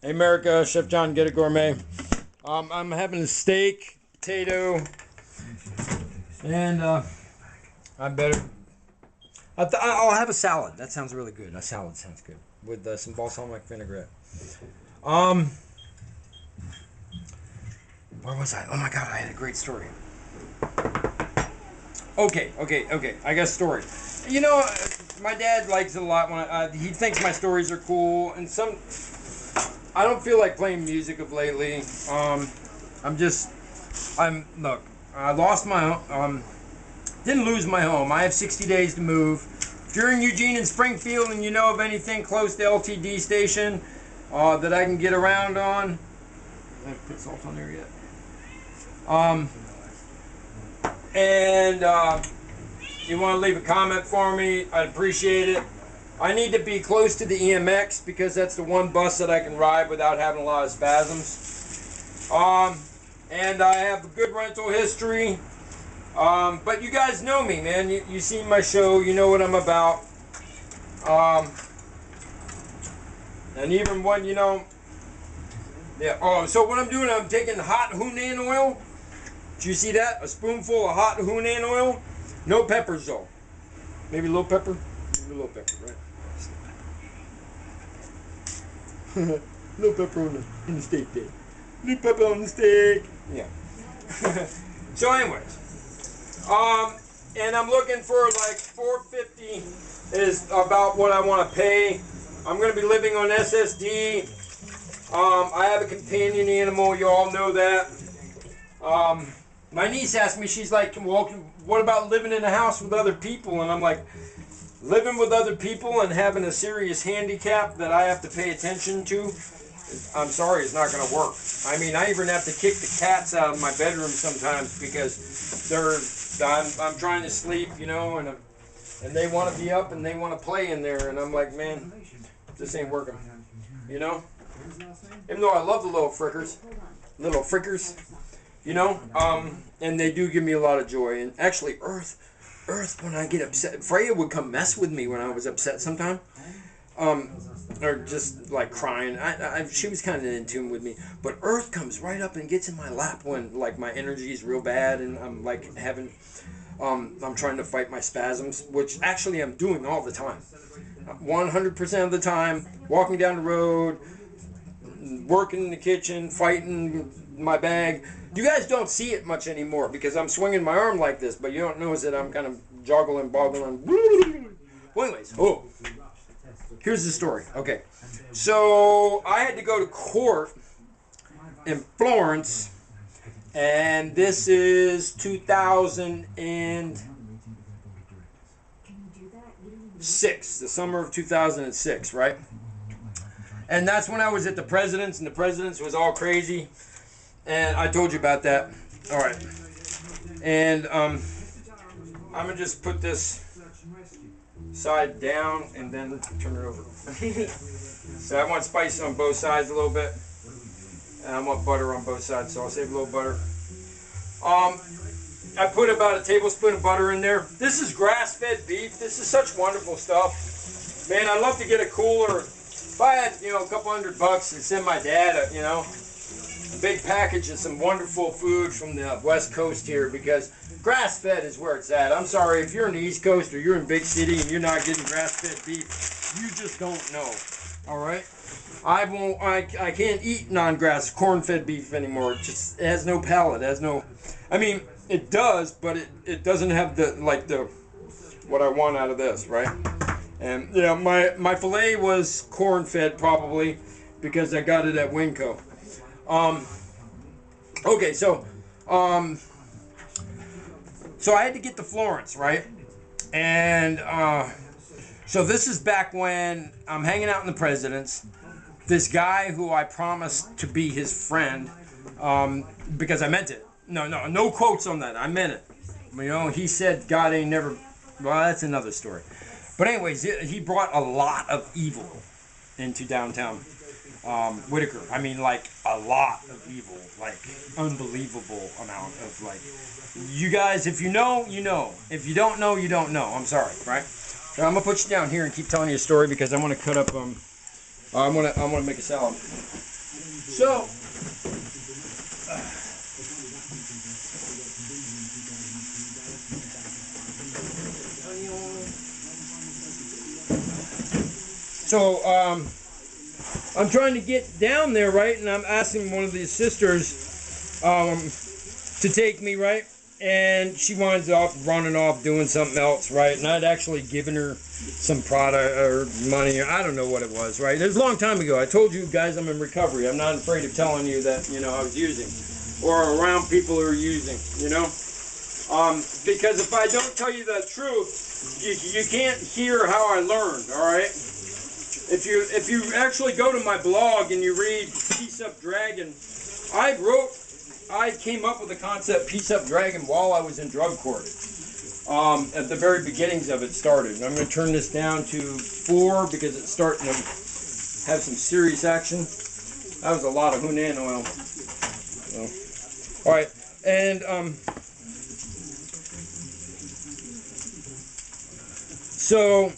Hey America, Chef John, Ghetto Gourmet. I'm having a steak, potato, and I better. I'll have a salad. That sounds really good. A salad sounds good with some balsamic vinaigrette. Um, where was I? Oh my God, I had a great story. Okay. I got a story. You know, my dad likes it a lot when he thinks my stories are cool, and I don't feel like playing music of lately. Look, I lost my didn't lose my home. I have 60 days to move. If you're in Eugene and Springfield and you know of anything close to LTD station that I can get around on, I haven't put salt on there yet. And you want to leave a comment for me, I'd appreciate it. I need to be close to the EMX because that's the one bus that I can ride without having a lot of spasms. And I have a good rental history. But you guys know me, man. You see my show, you know what I'm about. And even when, yeah. Oh, so what I'm doing, I'm taking hot Hunan oil. Did you see that? A spoonful of hot Hunan oil. No peppers, though. Maybe a little pepper? Maybe a little pepper, right? No pepper on the steak day. No pepper on the steak. Yeah. So anyways. And I'm looking for like $450 is about what I want to pay. I'm going to be living on SSD. I have a companion animal. You all know that. My niece asked me, she's like, well, what about living in a house with other people? And I'm like, living with other people and having a serious handicap that I have to pay attention to, I'm sorry, it's not going to work. I mean, I even have to kick the cats out of my bedroom sometimes because I'm trying to sleep, and they want to be up and they want to play in there, and I'm like, man, this ain't working, Even though I love the little frickers, and they do give me a lot of joy. And actually, Earth, when I get upset, Freya would come mess with me when I was upset sometime. Or just like crying. She was kind of in tune with me. But Earth comes right up and gets in my lap when like my energy is real bad and I'm like I'm trying to fight my spasms, which actually I'm doing all the time. 100% of the time, walking down the road, working in the kitchen, fighting my bag. You guys don't see it much anymore because I'm swinging my arm like this, but you don't notice that I'm kind of joggling, boggling. Well, anyways, here's the story. Okay, so I had to go to court in Florence, and this is 2006, the summer of 2006, right? And that's when I was at the President's, and the President's was all crazy, and I told you about that. All right, and I'm gonna just put this side down and then turn it over. So I want spice on both sides a little bit, and I want butter on both sides, so I'll save a little butter. I put about a tablespoon of butter in there. This is grass-fed beef. This is such wonderful stuff, man. I'd love to get a cooler. If I had a couple $100 and send my dad a big package of some wonderful food from the West Coast here, because grass-fed is where it's at. I'm sorry, if you're in the East Coast or you're in big city and you're not getting grass-fed beef, you just don't know. All right, I can't eat non-grass corn-fed beef anymore. It has no palate. It has no. I mean, it does, but it doesn't have the what I want out of this, right? And my fillet was corn-fed probably because I got it at Winco. Okay, so I had to get to Florence, right? And so this is back when I'm hanging out in the President's. This guy who I promised to be his friend, because I meant it. No quotes on that. I meant it. He said God ain't never. Well, that's another story. But anyways, he brought a lot of evil into downtown Whitaker. I mean, like a lot of evil, like unbelievable amount of like. You guys, if you know, you know. If you don't know, you don't know. I'm sorry, right? So I'm gonna put you down here and keep telling you a story because I want to cut up. I want to make a salad. So, I'm trying to get down there, right? And I'm asking one of these sisters to take me, right? And she winds up running off doing something else, right? And I'd actually given her some product or money, or I don't know what it was, right? It was a long time ago. I told you guys I'm in recovery. I'm not afraid of telling you that, you know, I was using or around people who are using, you know? Because if I don't tell you the truth, you can't hear how I learned, all right? If you actually go to my blog and you read Peace Up Dragon, I came up with the concept Peace Up Dragon while I was in drug court. At the very beginnings of it started. And I'm going to turn this down to 4 because it's starting to have some serious action. That was a lot of Hunan oil. So, all right, and so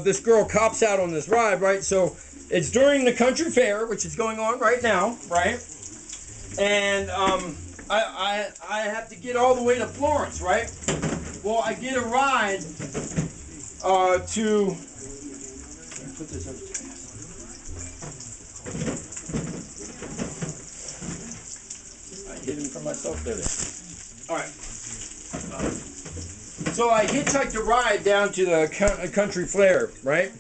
this girl cops out on this ride, right? So it's during the country fair, which is going on right now, right? And I have to get all the way to Florence, right? Well, I get a ride to put this over. I hid him from myself there. All right. So I hitchhiked a ride down to the country fair, right?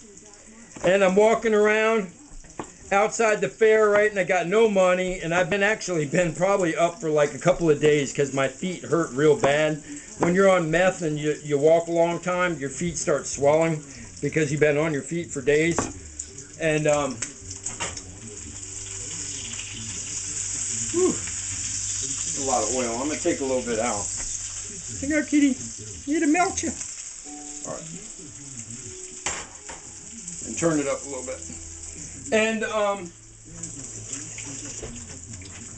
And I'm walking around outside the fair, right? And I got no money, and I've been probably up for like a couple of days because my feet hurt real bad. When you're on meth and you walk a long time, your feet start swelling because you've been on your feet for days. And whew, a lot of oil. I'm gonna take a little bit out. Hang on, kitty. Need to melt you. All right. And turn it up a little bit. And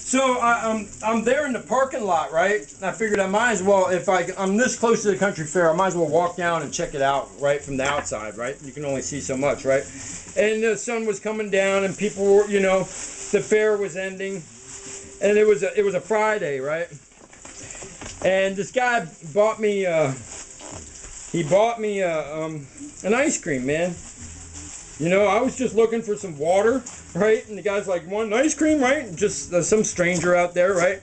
so I'm there in the parking lot, right? And I figured I might as well, if I'm this close to the country fair, I might as well walk down and check it out, right, from the outside, right? You can only see so much, right? And the sun was coming down, and people were, you know, the fair was ending, and it was a Friday, right? And this guy bought me an ice cream, man. You know, I was just looking for some water, right? And the guy's like, "Want an ice cream?" Right? Just some stranger out there, right?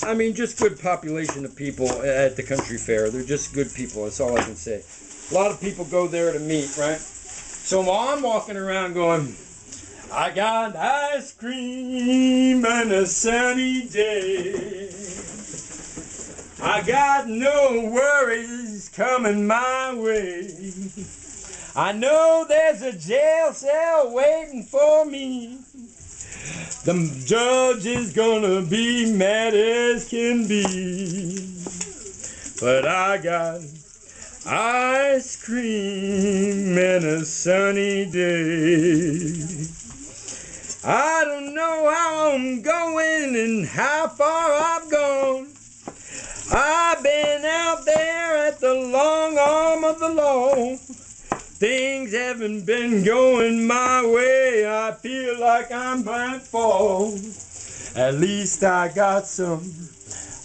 I mean, just good population of people at the country fair. They're just good people. That's all I can say. A lot of people go there to meet, right? So while I'm walking around going, I got ice cream on a sunny day. I got no worries coming my way. I know there's a jail cell waiting for me. The judge is gonna be mad as can be. But I got ice cream and a sunny day. I don't know how I'm going and how far I've gone. I've been out there at the long arm of the law. Things haven't been going my way. I feel like I'm bound to fall. At least I got some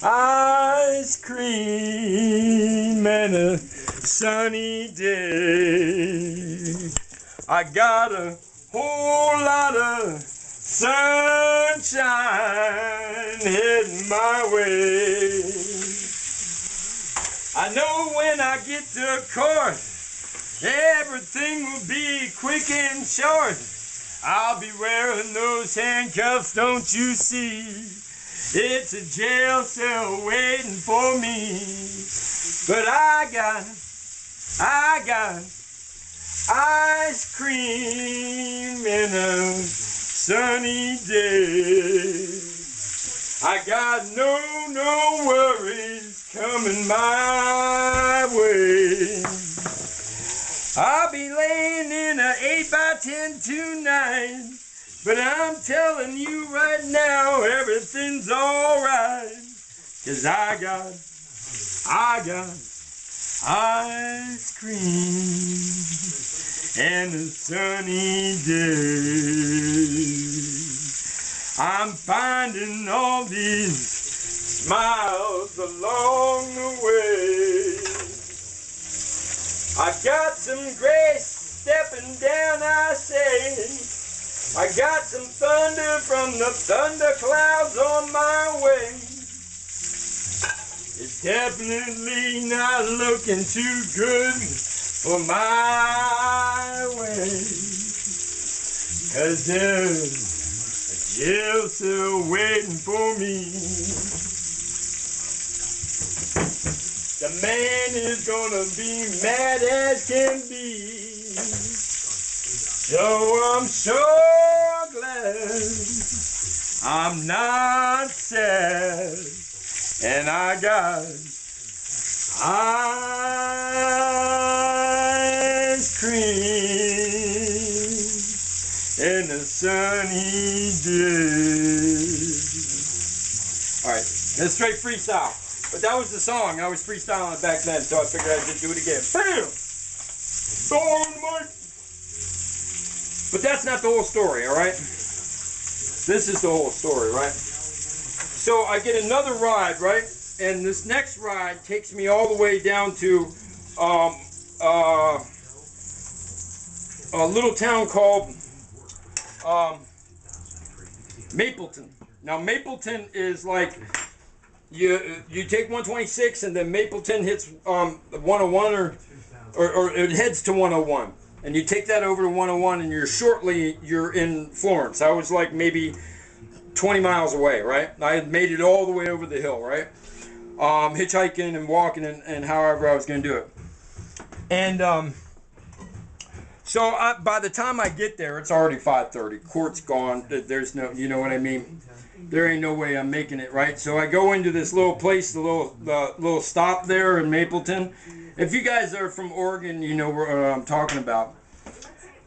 ice cream and a sunny day. I got a whole lot of sunshine heading my way. I know when I get to court, everything will be quick and short. I'll be wearing those handcuffs, don't you see? It's a jail cell waiting for me. But I got ice cream in a sunny day. I got no worries coming my way. I'll be laying in an 8x10 tonight, but I'm telling you right now, everything's alright. 'Cause I got ice cream and a sunny day. I'm finding all these smiles along the way. I got some grace stepping down, I say. I got some thunder from the thunder clouds on my way. It's definitely not looking too good for my way. 'Cause there's a jail cell waiting for me. The man is gonna be mad as can be. So I'm so glad I'm not sad. And I got ice cream in the sunny day. Alright, that's straight freestyle. But that was the song. I was freestyling it back then, so I figured I'd just do it again. Bam! But that's not the whole story, alright? This is the whole story, right? So I get another ride, right? And this next ride takes me all the way down to a little town called Mapleton. Now Mapleton is like you take 126 and then Mapleton hits 101 or it heads to 101, and you take that over to 101 and you're in Florence. I was like maybe 20 miles away, right? I had made it all the way over the hill, right? Hitchhiking and walking and however I was going to do it. And so by the time I get there, it's already 5:30. Court's gone. There's no, you know what I mean? There ain't no way I'm making it, right? So I go into this little place, the little stop there in Mapleton. If you guys are from Oregon, you know what I'm talking about.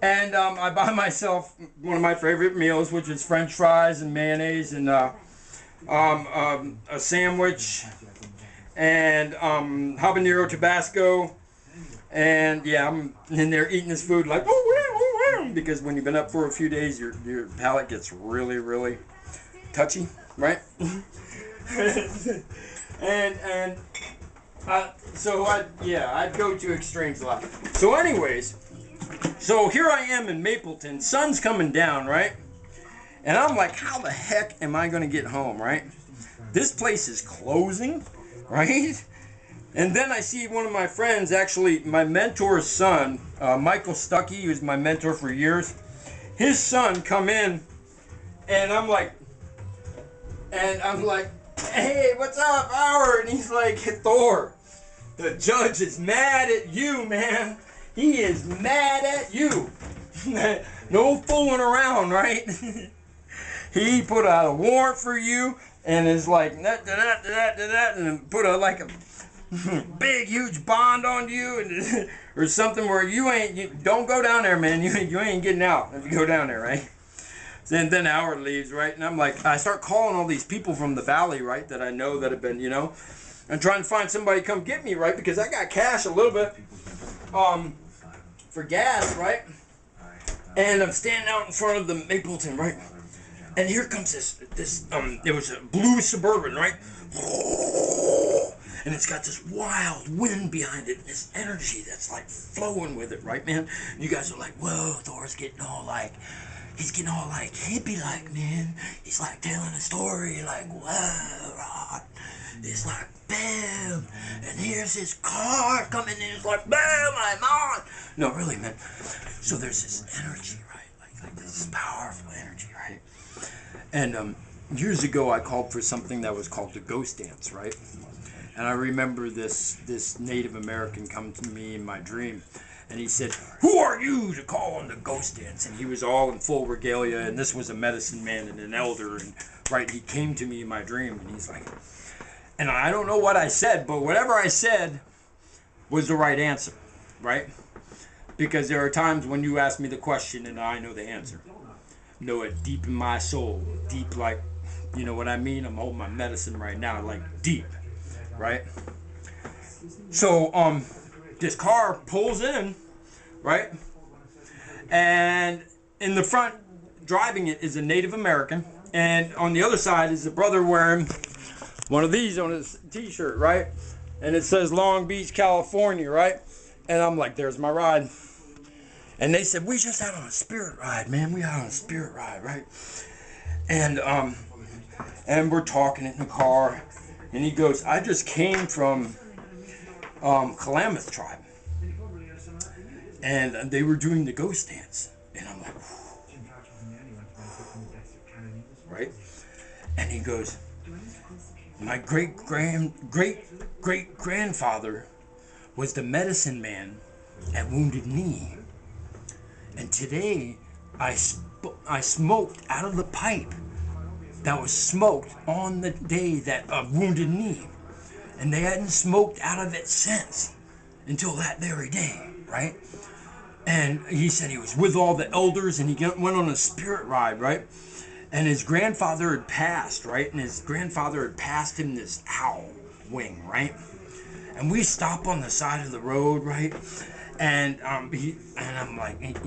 And I buy myself one of my favorite meals, which is French fries and mayonnaise and a sandwich and habanero Tabasco. And yeah, I'm in there eating this food like, because when you've been up for a few days, your palate gets really, really touchy, right? So I'd go to extremes a lot. So anyways, so here I am in Mapleton, sun's coming down, right? And I'm like, how the heck am I going to get home, right? This place is closing, right? And then I see one of my friends, actually my mentor's son, Michael Stuckey, who's my mentor for years, his son come in, and I'm like, hey, what's up, Howard? And he's like, Thor, the judge is mad at you, man. He is mad at you. No fooling around, right? He put out a warrant for you and is like, and put a big, huge bond on you, and or something where you don't go down there, man. You ain't getting out if you go down there, right? And then Howard leaves, right? And I'm like, I start calling all these people from the valley, right, that I know that have been, and trying to find somebody to come get me, right? Because I got cash a little bit for gas, right? And I'm standing out in front of the Mapleton, right? And here comes this it was a blue Suburban, right? And it's got this wild wind behind it, and this energy that's like flowing with it, right, man? And you guys are like, whoa, Thor's getting all like, he's getting all like hippie-like, man. He's like telling a story, like, whoa, it's like, bam, and here's his car coming in, it's like, bam, I'm on. No, really, man. So there's this energy, right? Like this powerful energy, right? And years ago, I called for something that was called the ghost dance, right? And I remember this Native American come to me in my dream, and he said, who are you to call on the ghost dance? And he was all in full regalia, and this was a medicine man and an elder, and right, he came to me in my dream, and he's like, and I don't know what I said, but whatever I said was the right answer, right? Because there are times when you ask me the question and I know the answer. Know it deep in my soul, deep like, you know what I mean? I'm holding my medicine right now, like deep, right? So, this car pulls in, right? And in the front, driving it is a Native American, And on the other side is the brother wearing one of these on his t-shirt, right? And it says Long Beach, California, right? And I'm like, there's my ride. And they said, we just out on a spirit ride, man. We out on a spirit ride, right? And we're talking in the car. And he goes, I just came from Klamath tribe. And they were doing the ghost dance. And I'm like, right? And he goes, my great-great-grandfather was the medicine man at Wounded Knee. And today, I smoked out of the pipe that was smoked on the day that Wounded Knee. And they hadn't smoked out of it since, until that very day, right? And he said he was with all the elders, and he went on a spirit ride, right? And his grandfather had passed, right? And his grandfather had passed him this owl wing, right? And we stop on the side of the road, right? And I'm like,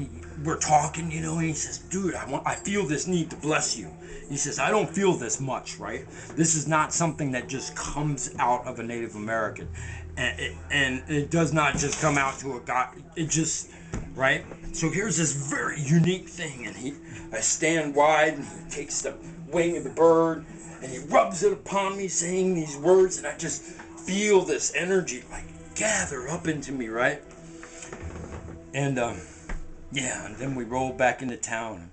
we're talking, you know, and he says, dude, I feel this need to bless you. He says, I don't feel this much, right? This is not something that just comes out of a Native American. And it does not just come out to a guy. It just, right? So here's this very unique thing, and I stand wide, and he takes the wing of the bird, and he rubs it upon me, saying these words, and I just feel this energy like gather up into me, right? And yeah, and then we roll back into town.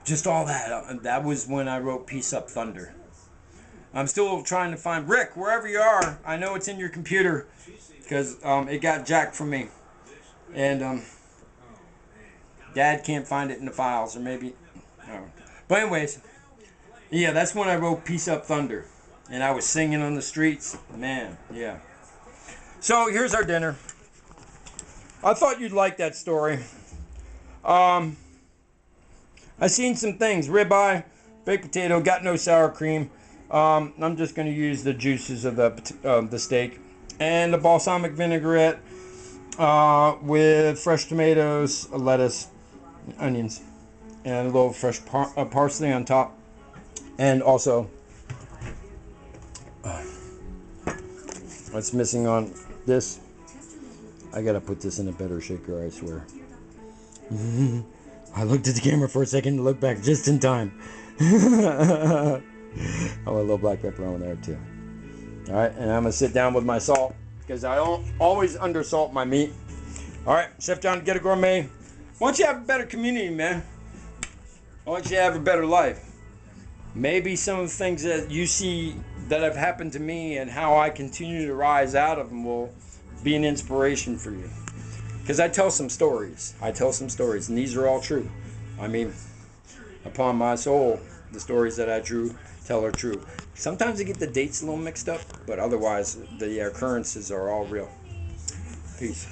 Just all that. That was when I wrote Peace Up Thunder. I'm still trying to find Rick, wherever you are. I know it's in your computer because it got jacked from me. And Dad can't find it in the files, or maybe. But anyways, yeah, that's when I wrote Peace Up Thunder. And I was singing on the streets. Man, yeah. So here's our dinner. I thought you'd like that story. I seen some things. Ribeye, baked potato, got no sour cream. I'm just going to use the juices of the steak. And a balsamic vinaigrette with fresh tomatoes, lettuce, onions, and a little fresh parsley on top. And also, what's missing on this? I gotta put this in a better shaker, I swear. I looked at the camera for a second to look back just in time. Oh, a little black pepper on there too. Alright, and I'm gonna sit down with my salt because I don't always undersalt my meat. Alright, Chef John, Ghetto Gourmet. Why don't you have a better community, man? Why don't you have a better life? Maybe some of the things that you see that have happened to me and how I continue to rise out of them will be an inspiration for you. Because I tell some stories. And these are all true. I mean, upon my soul, the stories that I tell are true. Sometimes I get the dates a little mixed up, but otherwise, the occurrences are all real. Peace.